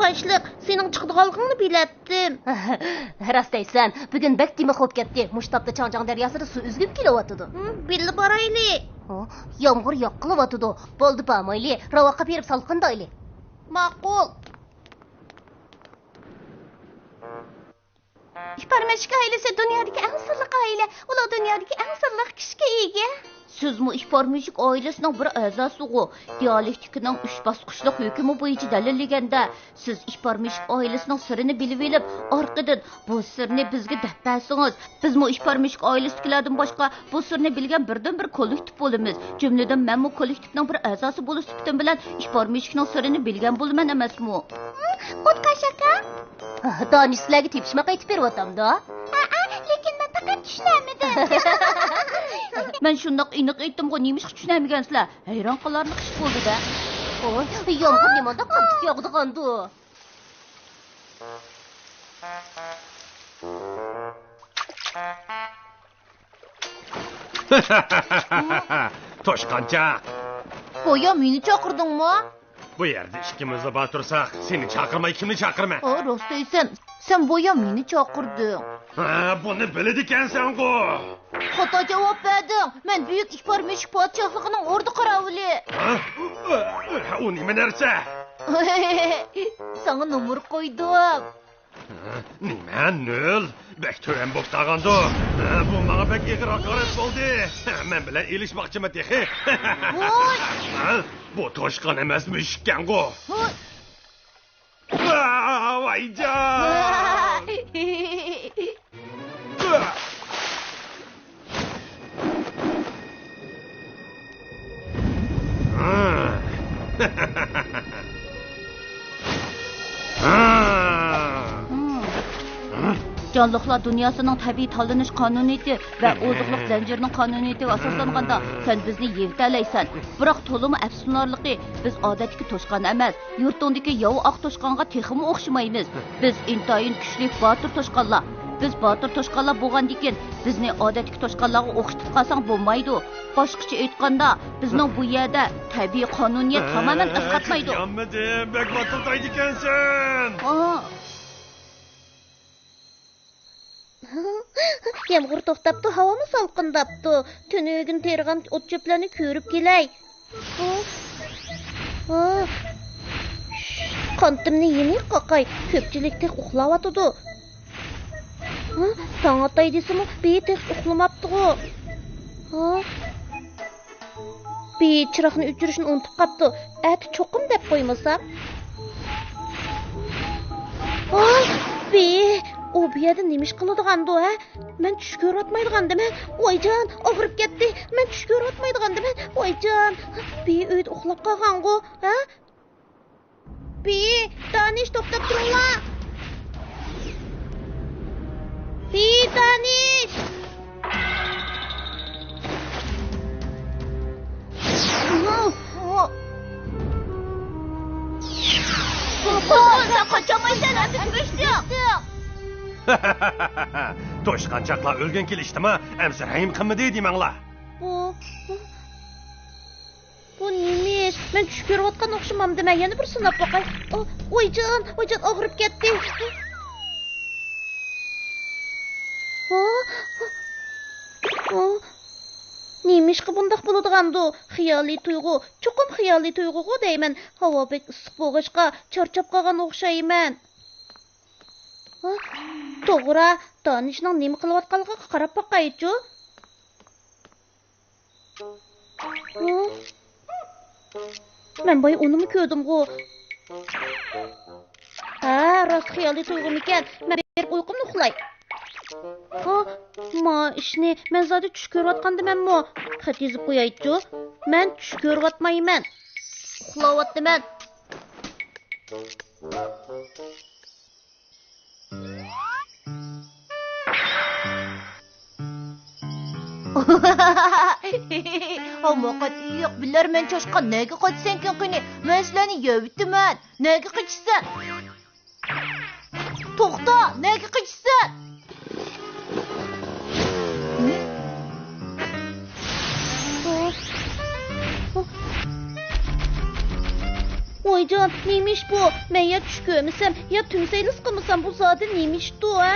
Başlık, senin çıkdığalığını bilettim. Rastaysan, bugün bek demi xo'p ketdi. Mushtapda Changchang daryosida suv üzgüp kelyapti. Billi barayli. Yomg'ir yoqqiliyapti. Bo'ldi pamayli, ravoqqa berib salqindayli. Ma'qul. İhbarmashik ailesi dunyodagi eng sirli aile. Ular dunyodagi eng sirli kishiga ega. Sizmi ihbarmashik ailesining bir a'zosi-ku. Dialektikning 3 bosqichli hukmi bo'yicha dalillaganda, siz ihbarmashik ailesining sirini bilib olib, orqadan bu sirni bizga deb bersangiz, bizmi ihbarmashik ailesidagilardan boshqa bu sirni bilgan birdan bir kollektiv bo'lamiz. Jumladan men bu kollektivning bir a'zosi bo'lish sifatim bilan ihbarmashikning sirini bilgan bo'laman emasmi? O'tkashaka? Donish sizlarga tepishma qaytib beryapti-da. Lekin men faqat tushunmadim. Men shundoq aniq aytdim-ku, nima tushunamaysizlar? Hayron qolarli ish bo'ldi-da. Oy, yomg'ir nimada qantiq yog'di-qandu. Toshqancha. Boya meni chaqirdingmi? Bu yerda ikkimiz bor tursak, seni chaqirmay kimni chaqirma? Rost aysan, sen boya meni chaqirding. Buni biladi ekansan-ku. Xato javob berding. Men buyuk ihbarmashik podshohligining o'rda qarovuli. U nima narsa? Sana nomer qo'ydim. Nima nol? Bek to'ran bo'p tag'andu. Bu menga bek ig'ir haqorat bo'ldi. Men bilan elishmoqchiman texi. Bu toshqon emas mushukkan-ku. Vayjon! Jonliqlar dunyosining tabiiy tanlanish qonuniyati va oziqliq zanjirining qonuniyatiga asoslanganda sen bizni yevtalaysan. Biroq to'limi afsuslanarligi, biz odatdagi toshqon emas, yurtdagi yov oq toshqonga texmi o'xshamaymiz. Biz intoyin kuchli botir toshqonlar. Biz botir toshqonlar bo'lgandan bizni odatdagi toshqonlarga o'xshatib qolsang bo'lmaydi. Boshqacha aytganda, bizning bu yerda tabiiy qonuniyat tamoman asqatmaydi. Yommadim, bek botir qaydi ekansan. Yomg'ir to'xtabdi, havomi salqindabdi. Tunugin tergan o't cho'plarni ko'rib kelay. Qontimni yeni qoqay, ko'pchilikda uxlayotdi. Tong otay desam, betex uxlamabdi-ku. Chiroqni o'chirishni unutib qopti. Ati cho'qim deb qo'ymasam. O bu yerda nima ish qiladigan-du, ha? Men tush ko'rmaydigandiman. Voyjon, og'rib ketdi. Men tush ko'rmaydigandiman. Voyjon, uyda uxlab qolgan-ku, ha? Danish to'xtab turinglar. Danish. Toshqanchaqlar o'lgan kelishdimi? Amsirayim qilmadi deymanglar. Bu nima? Men tush ko'rayotgan o'xshamamdi. Men yana bir sinab boqay. Voyjon, og'rib ketdi. Nima ish qilib bundaq bo'ladigan-du? Xiyoliy tuyg'u, cho'qim xiyoliy tuyg'u deyman. Havo bek issiq bo'lg'ishqa charchab qolgan o'xshayman. To'g'ri, Danishning nima qilayotganligiga qarab boqaychi. Men boy unimi ko'rdim-ku. Rost xiyoliy tuyg'um ekan. Men berib uyqumni uxlay. ishni men zodi tush ko'rayotgandiman-mu? Xat yozib qo'yaychi. Men tush ko'rayotmayman. Uxlayapman. Hamoqat yo'q, bilarman choshqa nega qochsan qani? Men sizlarni yovitaman. Nega qochsan? To'xta, nega qochsan? Beycan, neymiş bu? Ben ya tuş görmesem, ya tümseylisi kılmasam bu zaten neymişti ha?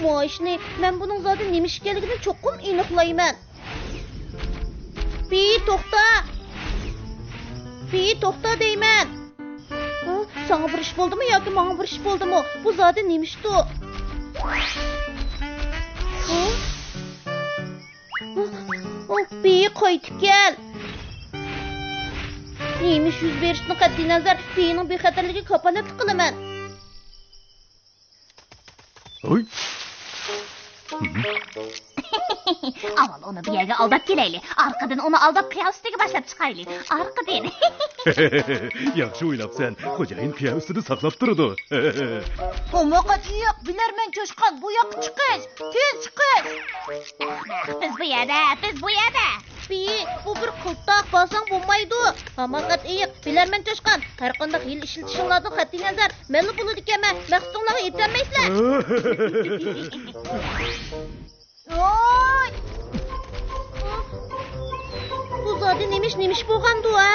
Maaşını, ben bunun zaten neymiş geligini çokum iniqlayman. Toxta deyman. Sana bir iş oldu mu yoki bana bir iş oldu mu? Bu zaten neymişti? Beyi qaytib gel. Neymiş yüz berishini qat'iy nazar, beyining bexatarligi kapolat qilaman. Oy. Aval onu bir yerge aldap geleyli. Arkadan onu aldap piyav üstüge başlap çıkaylı. Arkadan. Yaxşı oynapsan. Xo'jayin piya ustida saqlab turdi. Tomoqat yo'q, bilarman Coşqan, bu yoqqa chiqish. Tez chiqish. Biz bu yerda. Beyi, bu bir qiltaq basang bo'lmaydi. Tomoqat yo'q, bilarman Coşqan. Har qanday hil ishlatishinglardan qat'iy nazar, meni bo'ladi ekanman. Maqsadinglarga yetolmaysizlar. Oy! Bu zaten neymiş bo'lgandu ha?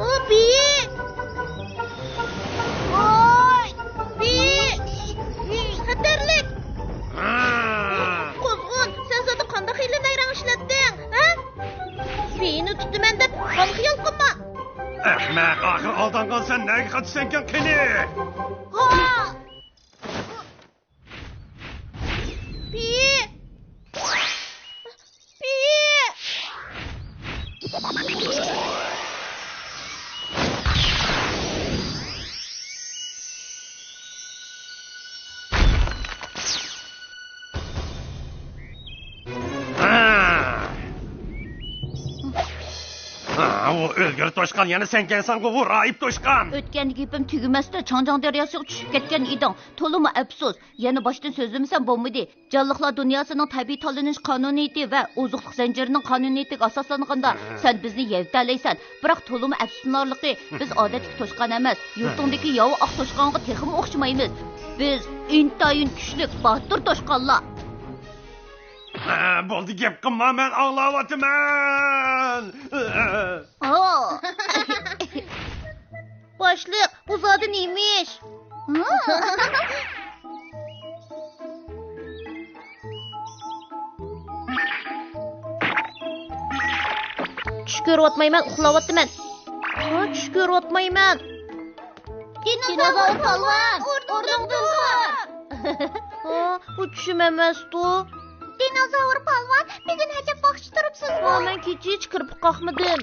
Oy! Beyi! Oy! Beyi! Xatarlik! Qozg'un, sen zaten qanday hiyla nayrang ishlatding, ha? Beyini tutdiman deb qon xiyol qilma. Ahmaq, axir aldangansan, nega qatsankan qani? Ha! Beyi! O o'lgir to'shqan, yana sen kelsan-ku, bu roib to'shqan. O'tgan gapim tugamasda Changjiang daryosiga tushib ketgan eding. To'limi afsus. Yana boshdan so'zlamasam bo'lmaydi. Jonliqlar dunyosining tabiiy tanlanish qonuniyati va oziqlik zanjirining qonuniyatiga asoslanganda sen bizni yevtalaysan. Biroq to'limi afsusnorligi, biz odatdagi to'shqan emas, yurtingdagi yovi oq to'shqonga texmi o'xshamaymiz. Biz intayin kuchlik, botir to'shqonlar. Bo'ldi, gap qilma, men anglayapman. Boshliq, bu zodi neymiş? Tush ko'ryapmayman, uxlayapman. Tush ko'ryapmayman. Dinozavr polvon, o'rningdan tur. Bu tushim emas-ku. Dinozavr polvon, bugun hajab baxshi turibsizmi? Men kecha hech kirib qoqmadim.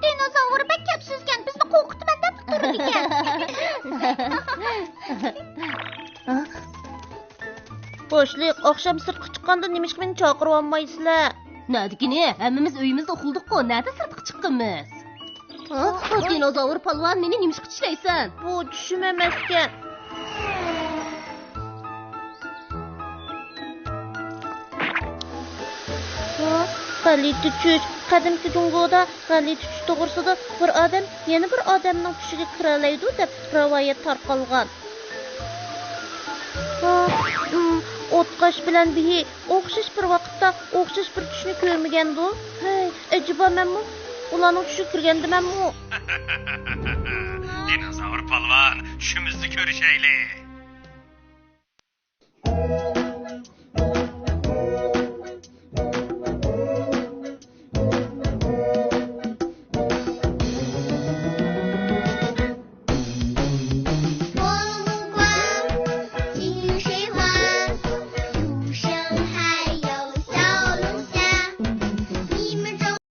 Dinozavr bak gap so'zgan, bizni qo'rqitman deb turdi ekan. Boshliq, oqshom sirtqa chiqqanda nimishqa meni chaqirib olmaysizlar? Nadigini, hammamiz uyimizda uxildik-ku, nada sirtqa chiqqanmiz? Dinozavr polvon, meni nimishqa tishlaysan? Bu tushim emas ekan. G'alati tush. Qadimgi Jungoda g'alati tush to'g'risida bir odam yana bir odamning tushiga kiralaydi deb rivoyat tarqalgan. O'tqash bilan bihi o'xshash bir vaqtda o'xshash bir tushni ko'rmagandu. Hey, ajoba menmi ularning tushiga kirgandimanmi? Dinozavr polvon, tushimizni ko'rishaylik.